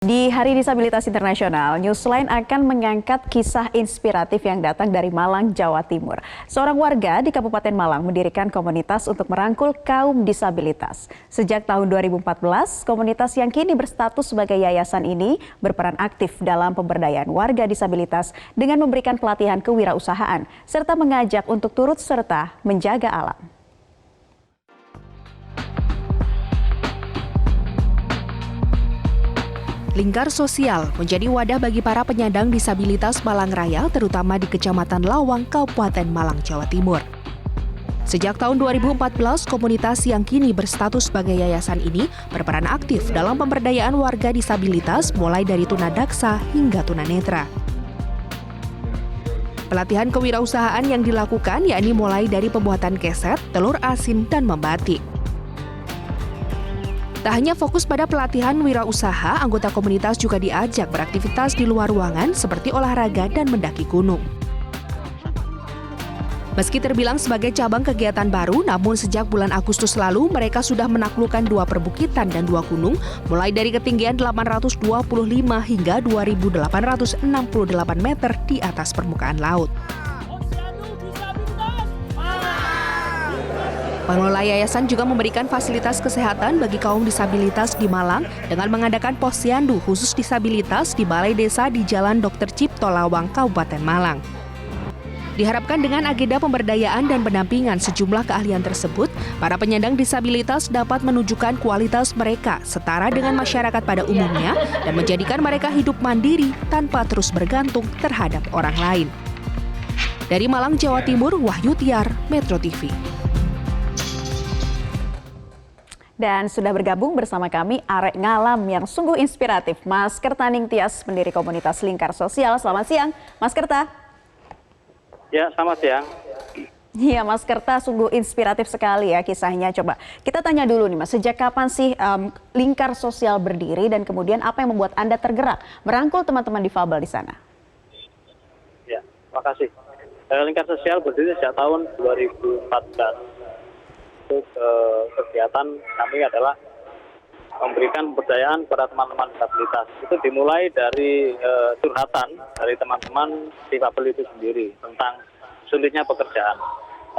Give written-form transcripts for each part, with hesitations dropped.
Di Hari Disabilitas Internasional, Newsline akan mengangkat kisah inspiratif yang datang dari Malang, Jawa Timur. Seorang warga di Kabupaten Malang mendirikan komunitas untuk merangkul kaum disabilitas. Sejak tahun 2014, komunitas yang kini berstatus sebagai yayasan ini berperan aktif dalam pemberdayaan warga disabilitas dengan memberikan pelatihan kewirausahaan, serta mengajak untuk turut serta menjaga alam. Lingkar Sosial menjadi wadah bagi para penyandang disabilitas Malang Raya, terutama di Kecamatan Lawang, Kabupaten Malang, Jawa Timur. Sejak tahun 2014, komunitas yang kini berstatus sebagai yayasan ini berperan aktif dalam pemberdayaan warga disabilitas mulai dari tunadaksa hingga tunanetra. Pelatihan kewirausahaan yang dilakukan yakni mulai dari pembuatan keset, telur asin, dan membatik. Tak hanya fokus pada pelatihan wirausaha, anggota komunitas juga diajak beraktivitas di luar ruangan seperti olahraga dan mendaki gunung. Meski terbilang sebagai cabang kegiatan baru, namun sejak bulan Agustus lalu mereka sudah menaklukkan 2 perbukitan dan 2 gunung, mulai dari ketinggian 825 hingga 2.868 meter di atas permukaan laut. Pengelola yayasan juga memberikan fasilitas kesehatan bagi kaum disabilitas di Malang dengan mengadakan posyandu khusus disabilitas di Balai Desa di Jalan Dr. Cipto Lawang, Kabupaten Malang. Diharapkan dengan agenda pemberdayaan dan pendampingan sejumlah keahlian tersebut, para penyandang disabilitas dapat menunjukkan kualitas mereka setara dengan masyarakat pada umumnya dan menjadikan mereka hidup mandiri tanpa terus bergantung terhadap orang lain. Dari Malang, Jawa Timur, Wahyu Tiar, Metro TV. Dan sudah bergabung bersama kami Arek Ngalam yang sungguh inspiratif, Mas Kerta Ningtyas, pendiri komunitas Lingkar Sosial. Selamat siang, Mas Kerta. Ya, selamat siang. Iya, Mas Kerta sungguh inspiratif sekali ya kisahnya. Coba kita tanya dulu nih Mas, sejak kapan sih Lingkar Sosial berdiri dan kemudian apa yang membuat Anda tergerak merangkul teman-teman difabel di sana? Ya, terima kasih. Lingkar Sosial berdiri sejak tahun 2014. Kegiatan kami adalah memberikan pemberdayaan kepada teman-teman disabilitas. Itu dimulai dari curhatan dari teman-teman difabel itu sendiri tentang sulitnya pekerjaan.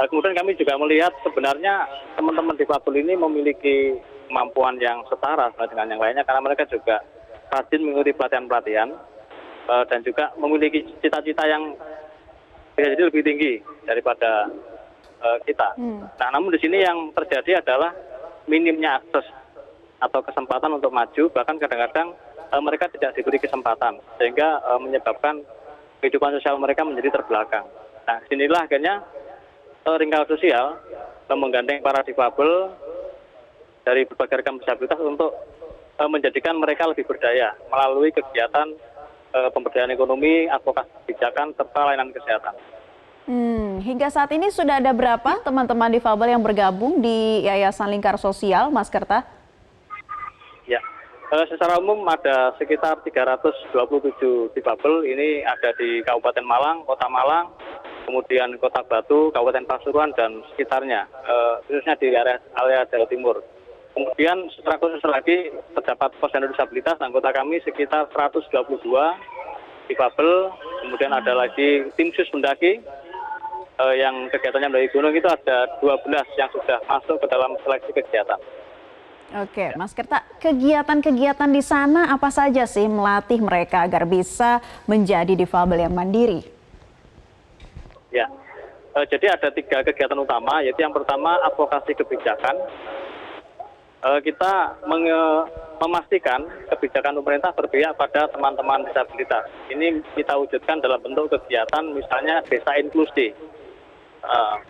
Kemudian kami juga melihat sebenarnya teman-teman difabel ini memiliki kemampuan yang setara dengan yang lainnya karena mereka juga rajin mengikuti pelatihan-pelatihan dan juga memiliki cita-cita yang bisa jadi lebih tinggi daripada kita. Nah, namun di sini yang terjadi adalah minimnya akses atau kesempatan untuk maju, bahkan kadang-kadang mereka tidak diberi kesempatan, sehingga menyebabkan kehidupan sosial mereka menjadi terbelakang. Nah, disinilah akhirnya Lingkar Sosial menggandeng para difabel dari berbagai ragam disabilitas untuk menjadikan mereka lebih berdaya melalui kegiatan pemberdayaan ekonomi, advokasi kebijakan, serta layanan kesehatan. Hingga saat ini sudah ada berapa teman-teman difabel yang bergabung di Yayasan Lingkar Sosial, Mas Kerta? Ya, secara umum ada sekitar 327 difabel. Ini ada di Kabupaten Malang, Kota Malang, kemudian Kota Batu, Kabupaten Pasuruan, dan sekitarnya, khususnya di area Jawa Timur. Kemudian secara khusus lagi terdapat posyandu disabilitas, anggota kami sekitar 122 difabel. Kemudian ada lagi tim sus pendaki yang kegiatannya mendaki gunung, itu ada 12 yang sudah masuk ke dalam seleksi kegiatan. Oke, Mas Kerta, kegiatan-kegiatan di sana apa saja sih melatih mereka agar bisa menjadi difabel yang mandiri? Ya, jadi ada 3 kegiatan utama, yaitu yang pertama advokasi kebijakan. Kita memastikan kebijakan pemerintah berpihak pada teman-teman disabilitas. Ini kita wujudkan dalam bentuk kegiatan misalnya desa inklusi.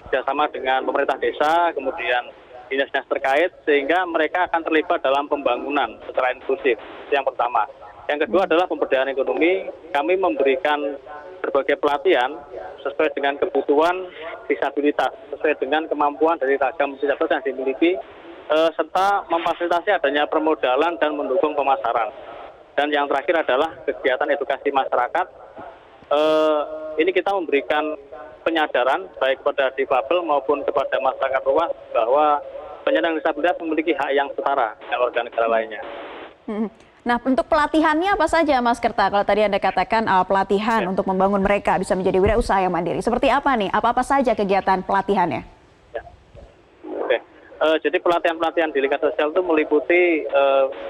Bersama dengan pemerintah desa, kemudian dinas-dinas terkait, sehingga mereka akan terlibat dalam pembangunan secara inklusif. Itu yang pertama. Yang kedua adalah pemberdayaan ekonomi. Kami memberikan berbagai pelatihan sesuai dengan kebutuhan disabilitas, sesuai dengan kemampuan dari ragam disabilitas yang dimiliki, serta memfasilitasi adanya permodalan dan mendukung pemasaran. Dan yang terakhir adalah kegiatan edukasi masyarakat. Ini kita memberikan penyadaran baik kepada difabel maupun kepada masyarakat luas bahwa penyandang disabilitas memiliki hak yang setara dengan warga negara lainnya. Nah, untuk pelatihannya apa saja, Mas Kerta? Kalau tadi Anda katakan pelatihan untuk membangun mereka bisa menjadi wirausaha yang mandiri. Seperti apa nih? Apa-apa saja kegiatan pelatihannya? Ya. Oke. Jadi pelatihan-pelatihan di lingkungan sosial itu meliputi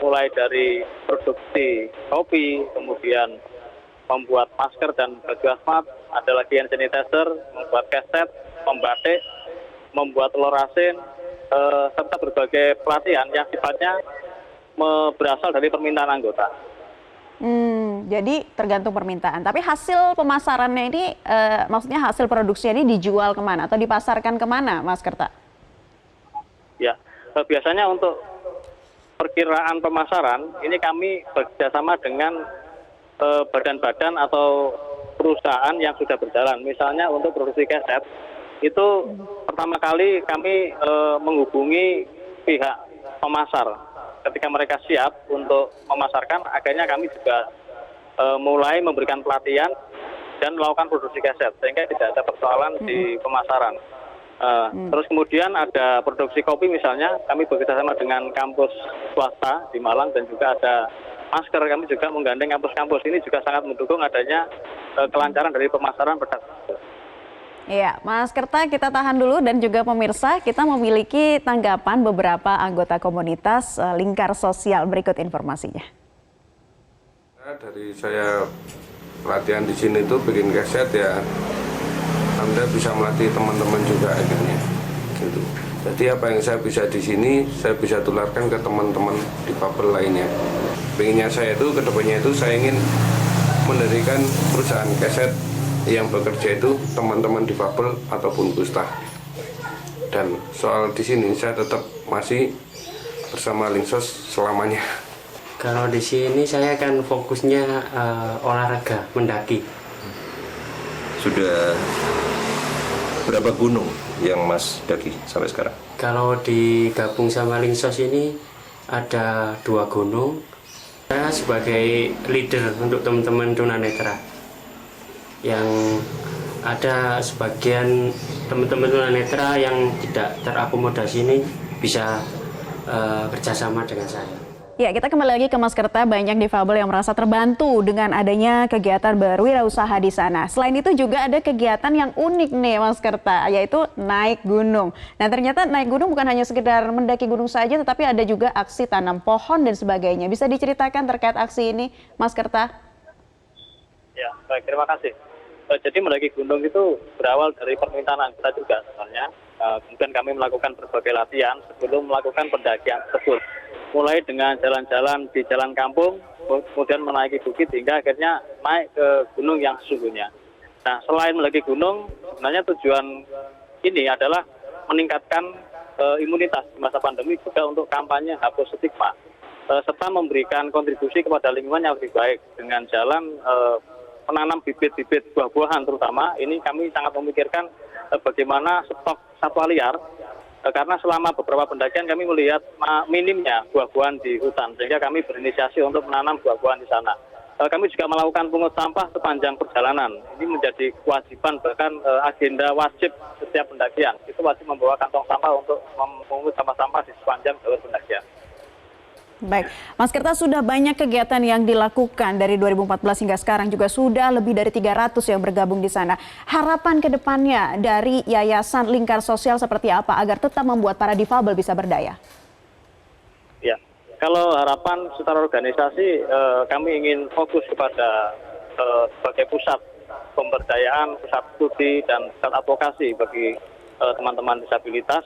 mulai dari produksi kopi, kemudian membuat masker dan baju hazmat, ada lagi hand sanitizer, membuat keset, membatik, membuat telur asin, serta berbagai pelatihan yang sifatnya berasal dari permintaan anggota. Jadi tergantung permintaan. Tapi hasil pemasarannya ini, maksudnya hasil produksinya ini dijual kemana atau dipasarkan kemana, Mas Kerta? Ya, biasanya untuk perkiraan pemasaran ini kami bekerjasama dengan badan-badan atau perusahaan yang sudah berjalan. Misalnya untuk produksi keset, itu pertama kali kami menghubungi pihak pemasar. Ketika mereka siap untuk memasarkan, akhirnya kami juga mulai memberikan pelatihan dan melakukan produksi keset, sehingga tidak ada persoalan di pemasaran. Terus kemudian ada produksi kopi misalnya, kami bekerjasama dengan kampus swasta di Malang dan juga ada masker, kami juga menggandeng kampus-kampus. Ini juga sangat mendukung adanya kelancaran dari pemasaran produk. Iya, Mas Kerta, kita tahan dulu dan juga pemirsa, kita memiliki tanggapan beberapa anggota komunitas lingkar sosial. Berikut informasinya. Dari saya pelatihan di sini tuh bikin keset ya, Anda bisa melatih teman-teman juga akhirnya. Gitu. Jadi apa yang saya bisa di sini, saya bisa tularkan ke teman-teman di Papel lainnya. Pengennya saya itu, kedepannya itu saya ingin mendirikan perusahaan keset yang bekerja itu teman-teman difabel ataupun kusta. Dan soal di sini saya tetap masih bersama Linksos selamanya. Kalau di sini saya kan fokusnya olahraga, mendaki. Sudah berapa gunung yang Mas daki sampai sekarang? Kalau digabung sama Linksos ini ada 2 gunung. Saya sebagai leader untuk teman-teman tunanetra. Yang ada sebagian teman-teman tunanetra yang tidak terakomodasi ini bisa kerjasama dengan saya. Ya, kita kembali lagi ke Mas Kerta. Banyak difabel yang merasa terbantu dengan adanya kegiatan berwirausaha di sana. Selain itu juga ada kegiatan yang unik nih, Mas Kerta, yaitu naik gunung. Nah, ternyata naik gunung bukan hanya sekedar mendaki gunung saja, tetapi ada juga aksi tanam pohon dan sebagainya. Bisa diceritakan terkait aksi ini, Mas Kerta? Ya, baik, terima kasih. Jadi mendaki gunung itu berawal dari permintaan anggota juga sebenarnya. Kemudian kami melakukan berbagai latihan sebelum melakukan pendakian tersebut. Mulai dengan jalan-jalan di jalan kampung, kemudian menaiki bukit hingga akhirnya naik ke gunung yang sesungguhnya. Nah, selain mendaki gunung, sebenarnya tujuan ini adalah meningkatkan imunitas di masa pandemi, juga untuk kampanye hapus stigma, serta memberikan kontribusi kepada lingkungan yang lebih baik dengan jalan menanam bibit-bibit buah-buahan terutama. Ini kami sangat memikirkan bagaimana stok satwa liar, karena selama beberapa pendakian kami melihat minimnya buah-buahan di hutan, sehingga kami berinisiasi untuk menanam buah-buahan di sana. Kami juga melakukan pungut sampah sepanjang perjalanan. Ini menjadi kewajiban, bahkan agenda wajib setiap pendakian. Itu wajib membawa kantong sampah untuk memungut sampah-sampah di sepanjang jalur pendakian. Baik, Mas Kerta, sudah banyak kegiatan yang dilakukan dari 2014 hingga sekarang, juga sudah lebih dari 300 yang bergabung di sana. Harapan ke depannya dari Yayasan Lingkar Sosial seperti apa agar tetap membuat para difabel bisa berdaya? Ya, kalau harapan secara organisasi, kami ingin fokus kepada sebagai pusat pemberdayaan, pusat studi dan pusat advokasi bagi teman-teman disabilitas,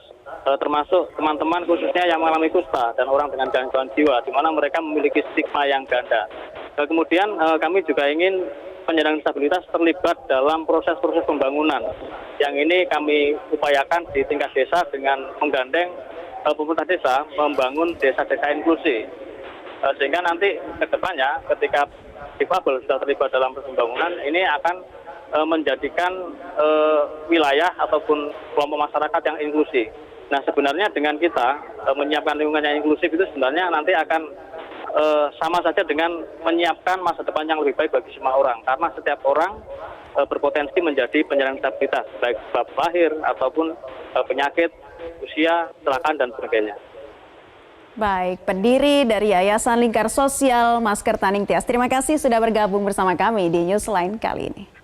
termasuk teman-teman khususnya yang mengalami kusta dan orang dengan gangguan jiwa, di mana mereka memiliki stigma yang ganda. Kemudian kami juga ingin penyandang disabilitas terlibat dalam proses-proses pembangunan. Yang ini kami upayakan di tingkat desa dengan menggandeng pemerintah desa membangun desa-desa inklusi. Sehingga nanti ke depannya ketika difabel sudah terlibat dalam proses pembangunan, ini akan menjadikan wilayah ataupun kelompok masyarakat yang inklusi. Nah, sebenarnya dengan kita menyiapkan lingkungan yang inklusif itu sebenarnya nanti akan sama saja dengan menyiapkan masa depan yang lebih baik bagi semua orang, karena setiap orang berpotensi menjadi penyandang disabilitas, baik sebab lahir ataupun penyakit, usia, kecelakaan dan sebagainya. Baik, pendiri dari Yayasan Lingkar Sosial Masker Taning Tias. Terima kasih sudah bergabung bersama kami di Newsline kali ini.